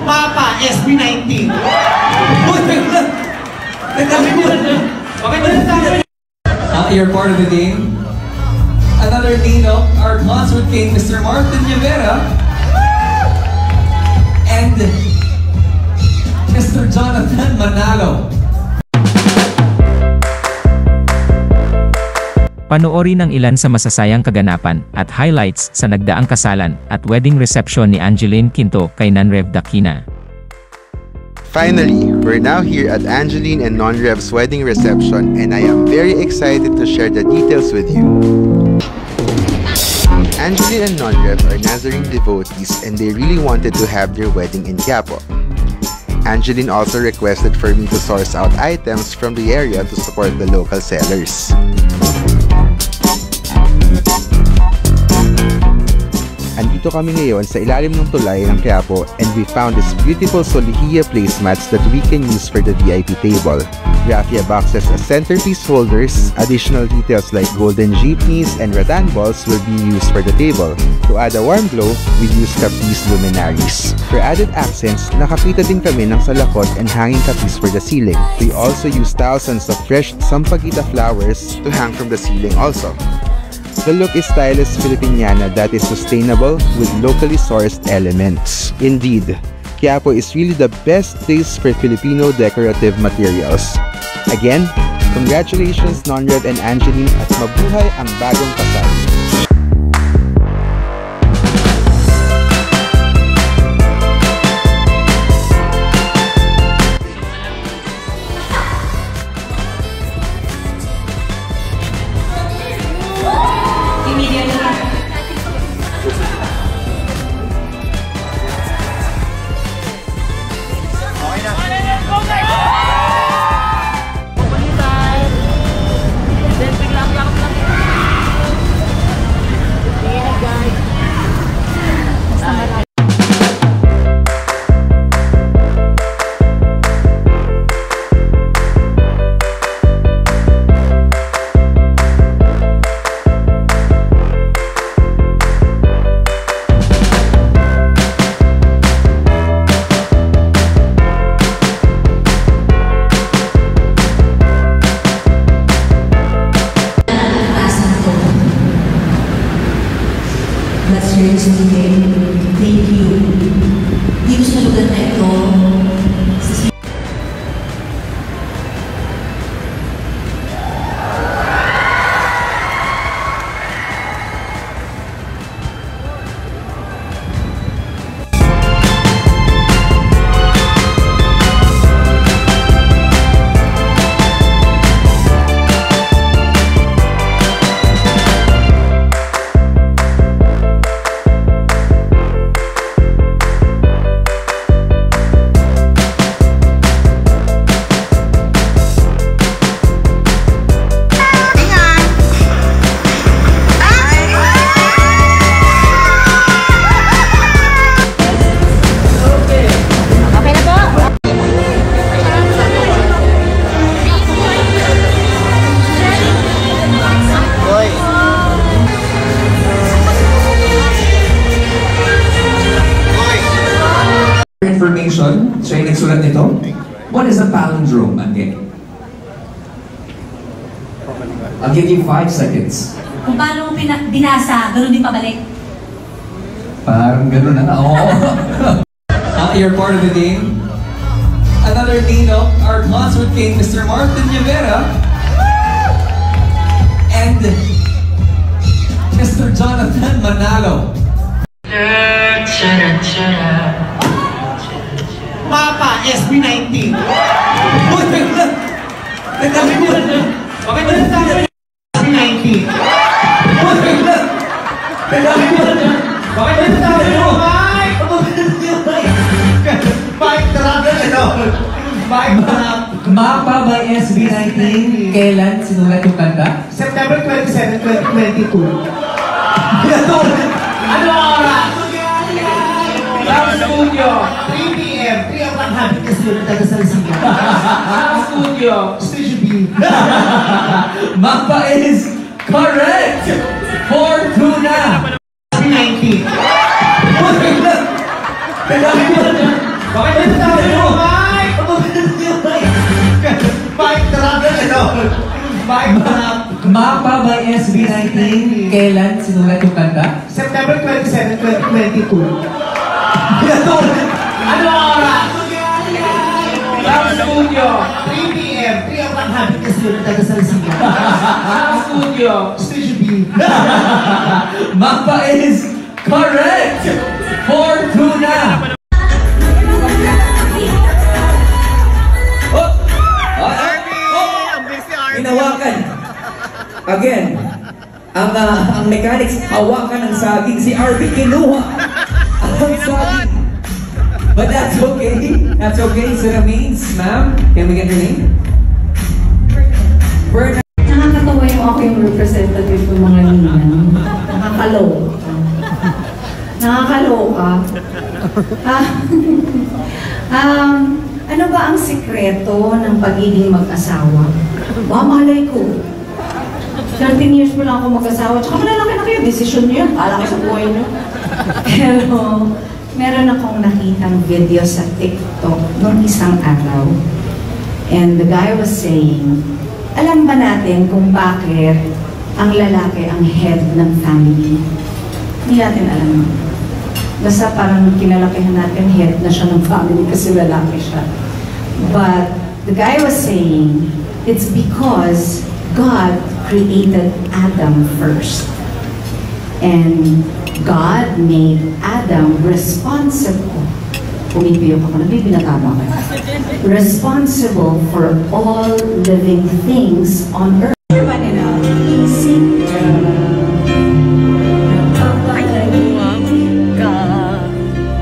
Mapa, SB19. You're part of the game. Another Nino, our concert king, Mr. Martin Rivera. And Mr. Jonathan Manalo. Panoorin ang ilan sa masasayang kaganapan at highlights sa nagdaang kasalan at wedding reception ni Angeline Quinto kay Nanrev Dakina. Finally, we're now here at Angeline and Nanrev's wedding reception, and I am very excited to share the details with you. Angeline and Nanrev are Nazarene devotees, and they really wanted to have their wedding in Quiapo. Angeline also requested for me to source out items from the area to support the local sellers. Andito kami ngayon sa ilalim ng tulay ng Quiapo, and we found these beautiful Solihia placemats that we can use for the VIP table. Raffia boxes as centerpiece holders, additional details like golden jeepneys and rattan balls will be used for the table. To add a warm glow, we use Capiz luminaries. For added accents, nakakita din kami ng salakot and hanging Capiz for the ceiling. We also use thousands of fresh Sampaguita flowers to hang from the ceiling also. The look is stylish Filipiniana that is sustainable with locally sourced elements. Indeed, Quiapo is really the best place for Filipino decorative materials. Again, congratulations Nanrev and Angeline at mabuhay ang bagong kasal. That's your today. Thank you. Dito sa lugar na ito, information, siya yung nagsulat nito. What is a palindrome, Ate? I'll give you 5 seconds. kung paano mo binasa, gano'n din pabalik. Parang gano'n na. Oo. You're part of the game. Another Nino, our concert king, Mr. Martin Rivera. And Mr. Jonathan Manalo. Mapa, SB19. SB19. Mapa by SB19. Kailan sinulat yung kanta? September 27, 2022. Ano oras? Studio, 3 p.m. 3 o'clock habit kasi yun ang taga-Salsiga. Studio, Stage B. Mapa is correct! 4-2 na! 19. Bakit ito tayo mo? Mike drop na ito. Mike drop. Mapa by SB19. Kailan sinulat yung kanta? September 27, 2022. Ano oras? Sa studio. 3 p.m. 3 o'clock habit kasi yun ang taga Salsiga. Sa studio. Station B. Mapa is correct! 4-2 na! Oh! Hinawakan. Again. Ang mechanics, hawakan ang saging. Si RB kinuha ang saging. But that's okay. That's okay. So that means, ma'am, can we get your name? Berna. Nakakatawa yung ako yung representative ng mga ninang. Nakakaloka. Nakakaloka. Ano ba ang sikreto ng pagiging mag-asawa? Malay ko. 13 years mo lang ako mag-asawa. Tsaka malalaki na kayo. Desisyon niyo yan. Kala kayo sa buhay niyo. Pero, meron akong nakitang video sa TikTok noong isang araw. And the guy was saying, alam ba natin kung bakit ang lalaki ang head ng family? Hindi natin alam. Basta parang kinalakihan natin head na siya ng family kasi lalaki siya. But the guy was saying, it's because God created Adam first. And God made Adam responsible. Pumipiyok ako, nabibinatama ka. Responsible for all living things on earth. Everybody now, isip ka.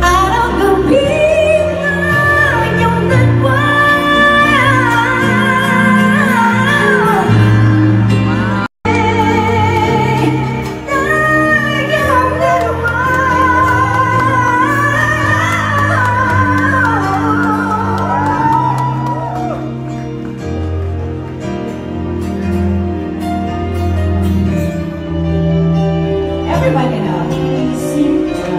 Araw gabi na iyong dalawa. Everybody now, isip ka.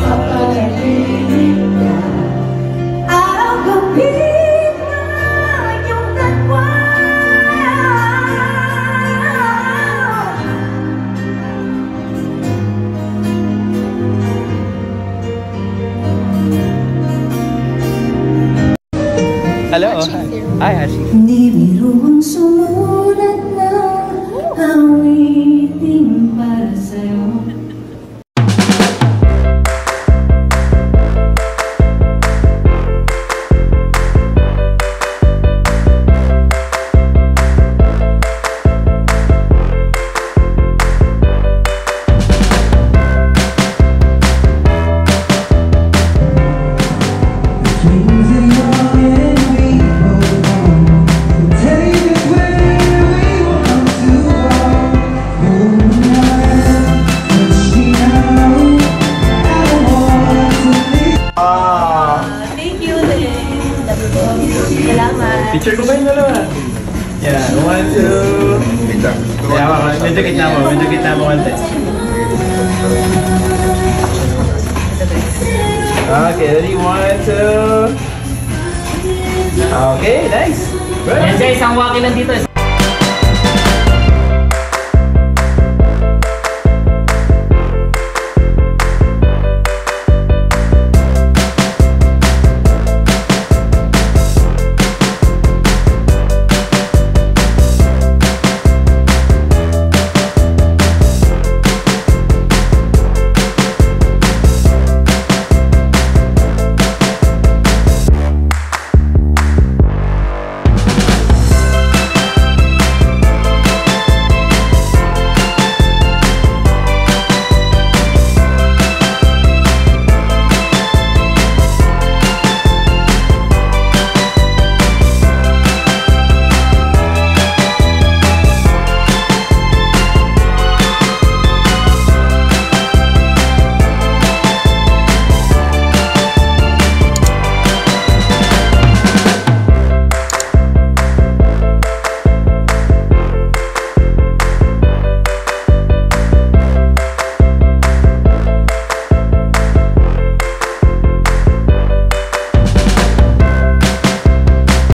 Papalagin ka. Araw gabi na iyong dalawa. Hello. Hi, Hashi. Hindi biruang sumulat ng awiting para sa'yo. Picture ko ba yung dalawa? Yeah, 1, 2. Yeah, medyo kitna mo konti. Okay, ready? 1, 2. Okay, nice. Good. Yan guys, ang waki lang dito.